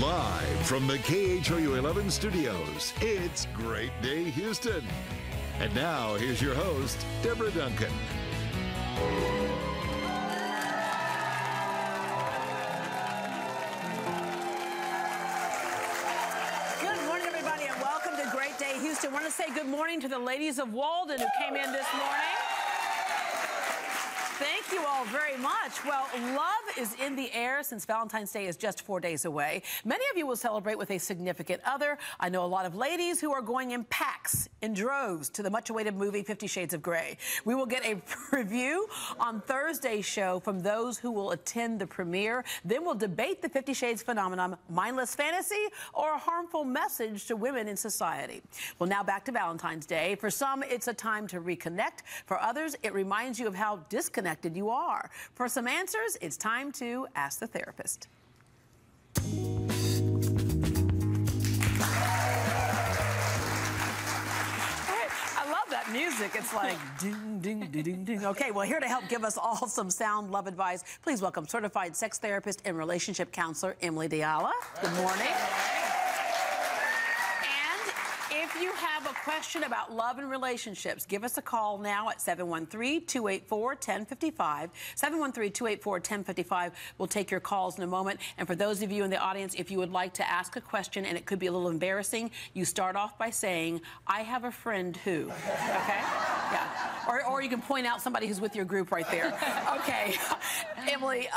Live from the KHOU 11 studios, it's Great Day Houston. And now, here's your host, Deborah Duncan. Good morning, everybody, and welcome to Great Day Houston. I want to say good morning to the ladies of Walden who came in this morning. Thank you all very much. Well, love is in the air since Valentine's Day is just 4 days away. Many of you will celebrate with a significant other. I know a lot of ladies who are going in packs, in droves, to the much-awaited movie 50 Shades of Grey. We will get a review on Thursday's show from those who will attend the premiere. Then we'll debate the 50 Shades phenomenon, mindless fantasy or a harmful message to women in society. Well, now back to Valentine's Day. For some, it's a time to reconnect. For others, it reminds you of how disconnected you are. For some answers, it's time to ask the therapist. I love that music. It's like ding, ding, ding, ding, ding. Okay, well, here to help give us all some sound love advice, please welcome certified sex therapist and relationship counselor, deAyala. Good morning. If you have a question about love and relationships, give us a call now at 713-284-1055. 713-284-1055. We'll take your calls in a moment. And for those of you in the audience, if you would like to ask a question, and it could be a little embarrassing, you start off by saying, I have a friend who. Okay? Yeah. Or you can point out somebody who's with your group right there. Okay. Emily,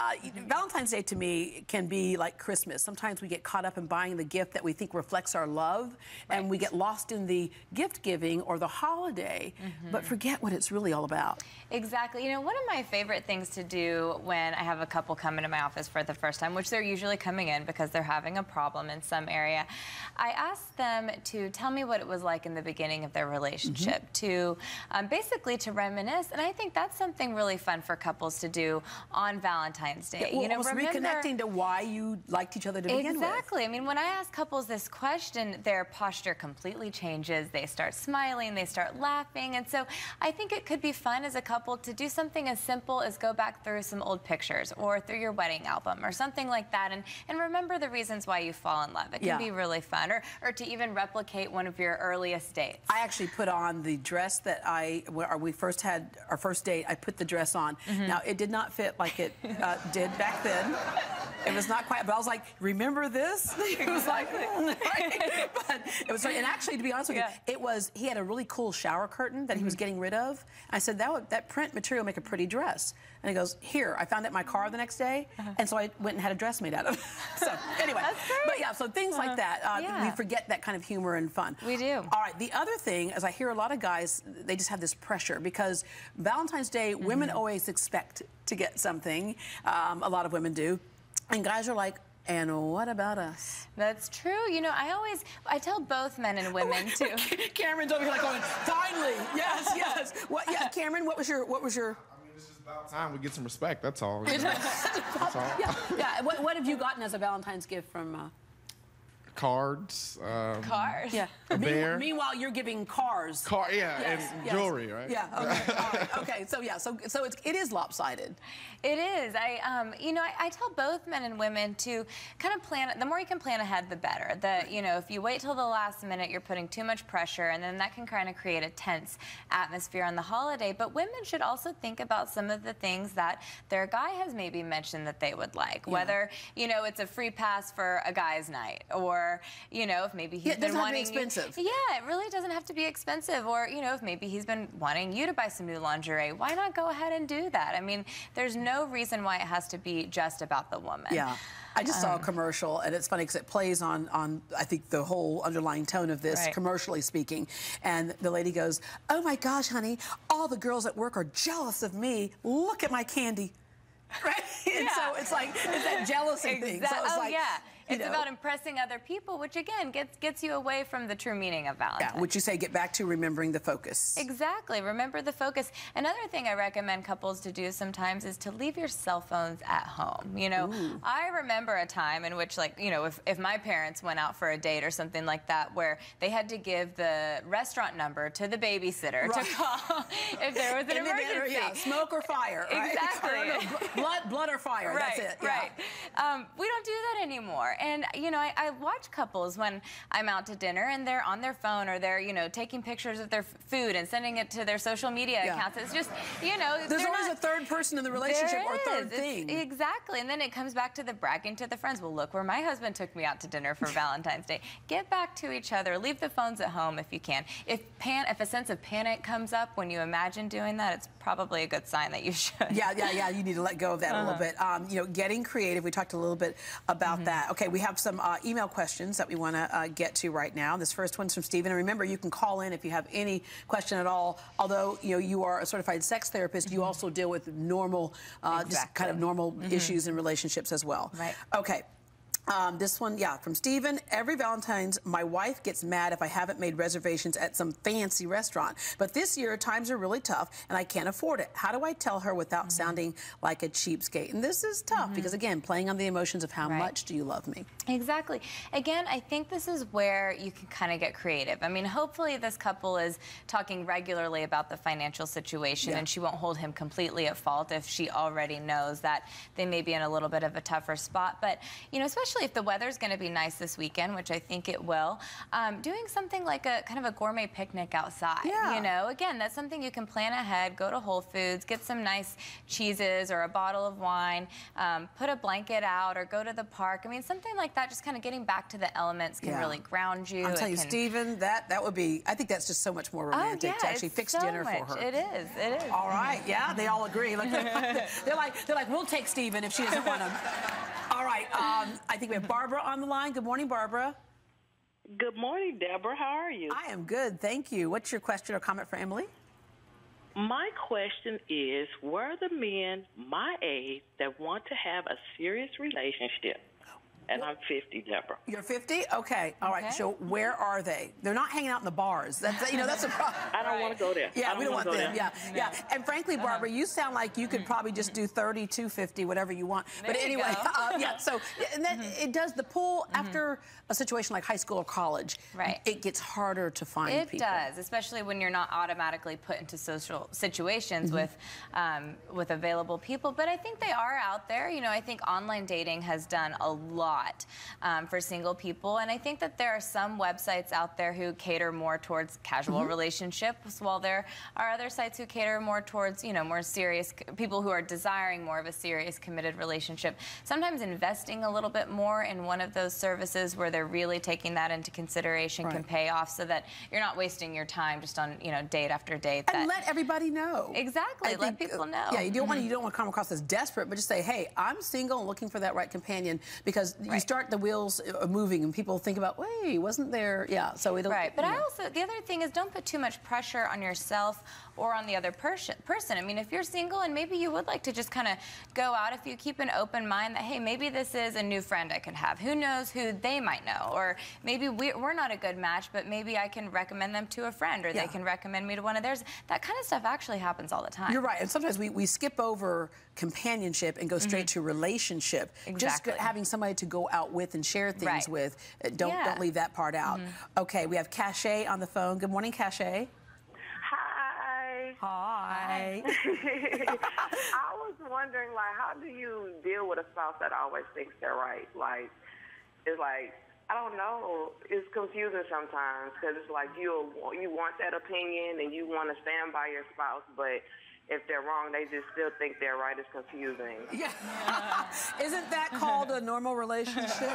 Valentine's Day to me can be like Christmas. Sometimes we get caught up in buying the gift that we think reflects our love, and we get lost in the gift giving or the holiday, but forget what it's really all about. Exactly. You know, one of my favorite things to do when I have a couple come into my office for the first time, which they're usually coming in because they're having a problem in some area, I ask them to tell me what it was like in the beginning of their relationship, to basically to reminisce. And I think that's something really fun for couples to do on Valentine's Day. Yeah, well, you know, reconnecting to why you liked each other to begin with. Exactly. I mean, when I ask couples this question, their posture completely changes. They start smiling, they start laughing. And so I think it could be fun as a couple to do something as simple as go back through some old pictures or through your wedding album or something like that, and remember the reasons why you fall in love. It can be really fun. Or to even replicate one of your earliest dates. I actually put on the dress that we first had our first date. I put the dress on. Now, it did not fit like it did back then. It was not quite, but I was like, remember this? It was like, but it was, and actually, to be honest with you, he had a really cool shower curtain that he was getting rid of. I said, that print material make a pretty dress. And he goes, here, I found it in my car the next day, and so I went and had a dress made out of it. So anyway, but yeah, so things like that, we forget that kind of humor and fun. We do. All right, the other thing is I hear a lot of guys, they just have this pressure because Valentine's Day, women always expect to get something. A lot of women do. And guys are like, and what about us? That's true. You know, I tell both men and women too. Cameron's over here like going, finally, yes, yes. What? Yeah, Cameron, what was your? I mean, it's just about time we get some respect. That's all. You know? That's all. Yeah. What have you gotten as a Valentine's gift from? Cards. Cars. Yeah. A bear. Meanwhile, you're giving cars. And jewelry, right? Yeah. Okay. All right. Okay. So yeah. So it is lopsided. It is. You know, I tell both men and women to kind of plan. The more you can plan ahead, the better. You know, if you wait till the last minute, you're putting too much pressure, and then that can kind of create a tense atmosphere on the holiday. But women should also think about some of the things that their guy has maybe mentioned that they would like. Whether you know it's a free pass for a guy's night, or you know if maybe he's been wanting. It doesn't have to be expensive. Yeah, it really doesn't have to be expensive. Or you know if maybe he's been wanting you to buy some new lingerie, why not go ahead and do that? I mean, there's no reason why it has to be just about the woman. Yeah. I just saw a commercial, and it's funny because it plays on, I think, the whole underlying tone of this, commercially speaking. And the lady goes, oh, my gosh, honey, all the girls at work are jealous of me. Look at my candy. Right? And so it's like, it's that jealousy thing. So it's like, It's about impressing other people, which again gets you away from the true meaning of Valentine's. Yeah, which you say get back to remembering the focus. Exactly, remember the focus. Another thing I recommend couples to do sometimes is to leave your cell phones at home. You know, I remember a time in which, like, you know, if my parents went out for a date or something like that, where they had to give the restaurant number to the babysitter to call if there was an emergency. Yeah, smoke or fire. Right? Exactly. Blood or fire. Right, That's it. Right. We don't do that anymore. And, you know, I watch couples when I'm out to dinner and they're on their phone or they're, you know, taking pictures of their food and sending it to their social media accounts. It's just, you know, there's always a third person in the relationship or third thing. Exactly. And then it comes back to the bragging to the friends. Well, look where my husband took me out to dinner for Valentine's Day. Get back to each other. Leave the phones at home if you can. If a sense of panic comes up when you imagine doing that, it's probably a good sign that you should. Yeah. You need to let go of that a little bit. You know, getting creative. We talked a little bit about that. Okay, we have some email questions that we want to get to right now. This first one's from Stephen. And remember, you can call in if you have any question at all. Although, you know, you are a certified sex therapist, you also deal with normal, just kind of normal issues in relationships as well. Right. Okay. This one, from Stephen. Every Valentine's, my wife gets mad if I haven't made reservations at some fancy restaurant. But this year, times are really tough, and I can't afford it. How do I tell her without sounding like a cheapskate? And this is tough because, again, playing on the emotions of how much do you love me? Exactly. Again, I think this is where you can kind of get creative. I mean, hopefully this couple is talking regularly about the financial situation, and she won't hold him completely at fault if she already knows that they may be in a little bit of a tougher spot. But, you know, especially if the weather's going to be nice this weekend, which I think it will, doing something like a kind of a gourmet picnic outside. You know, again, that's something you can plan ahead. Go to Whole Foods, get some nice cheeses or a bottle of wine, put a blanket out, or go to the park. I mean, something like that. Just kind of getting back to the elements can really ground you. I'm telling you, Stephen, that would be. I think that's just so much more romantic to actually fix dinner for her. It is. It is. All right. Yeah, they all agree. Like, they're like, we'll take Stephen if she doesn't want him. All right. I think we have Barbara on the line. Good morning, Barbara. Good morning, Deborah. How are you? I am good, thank you. What's your question or comment for Emily? My question is, where are the men my age that want to have a serious relationship? And I'm 50, Deborah. You're 50? Okay. All right. So where are they? They're not hanging out in the bars. That's, you know, that's a problem. I don't want to go there. Yeah, we don't want them. There. Yeah. And frankly, Barbara, you sound like you could probably just do 30, 250, whatever you want. There but anyway, so and then it does the pull after a situation like high school or college. Right. It gets harder to find people. It does, especially when you're not automatically put into social situations with available people. But I think they are out there. You know, I think online dating has done a lot for single people, and I think that there are some websites out there who cater more towards casual relationships, while there are other sites who cater more towards, you know, more serious people who are desiring more of a serious, committed relationship. Sometimes investing a little bit more in one of those services where they're really taking that into consideration can pay off, so that you're not wasting your time just on, you know, date after date. And let everybody know. Exactly. Let people know. Yeah, you don't want to come across as desperate, but just say, hey, I'm single and looking for that right companion, because you start the wheels moving and people think about, wait, wasn't there? Yeah, so it'll. Right, but I also, the other thing is, don't put too much pressure on yourself or on the other person. I mean, if you're single and maybe you would like to just kind of go out, if you keep an open mind that, hey, maybe this is a new friend I could have. Who knows who they might know? Or maybe we're not a good match, but maybe I can recommend them to a friend, or they can recommend me to one of theirs. That kind of stuff actually happens all the time. You're right, and sometimes we skip over companionship and go straight to relationship. Exactly. Just having somebody to go out with and share things with. Don't leave that part out. Okay, we have Cachet on the phone. Good morning, Cachet. Hi. Hi. I was wondering, like, how do you deal with a spouse that always thinks they're right? Like, it's like, I don't know. It's confusing sometimes, because it's like you want that opinion and you want to stand by your spouse, but if they're wrong, they just still think they're right. It's confusing. Yeah. Isn't that called a normal relationship?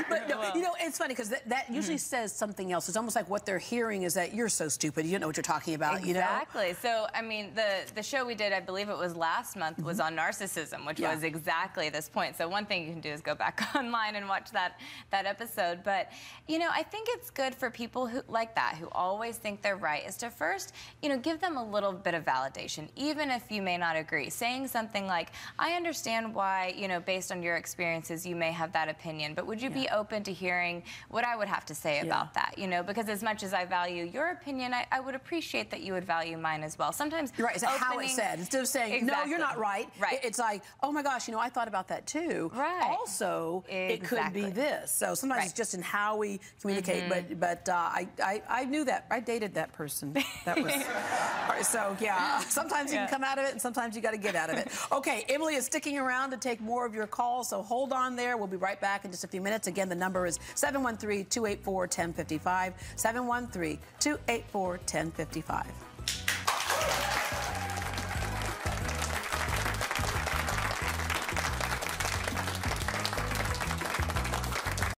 But no, you know, it's funny because that usually says something else. It's almost like what they're hearing is that you're so stupid. You don't know what you're talking about. Exactly. You know? So, I mean, the show we did, I believe it was last month, was on narcissism, which was exactly this point. So one thing you can do is go back online and watch that episode. But, you know, I think it's good for people who like that, who always think they're right, is to first, you know, give them a little bit of validation. Even if you may not agree. Saying something like, I understand why, you know, based on your experiences, you may have that opinion, but would you be open to hearing what I would have to say about that? You know, because as much as I value your opinion, I would appreciate that you would value mine as well. Sometimes you're right. It's how it's said. Instead of saying, no, you're not right. It's like, oh my gosh, you know, I thought about that too. Also, it could be this. So sometimes it's just in how we communicate. But I knew that. I dated that person. That was so Sometimes you can come out of it, and sometimes you got to get out of it. Okay, Emily is sticking around to take more of your calls, so hold on there. We'll be right back in just a few minutes. Again, the number is 713-284-1055, 713-284-1055.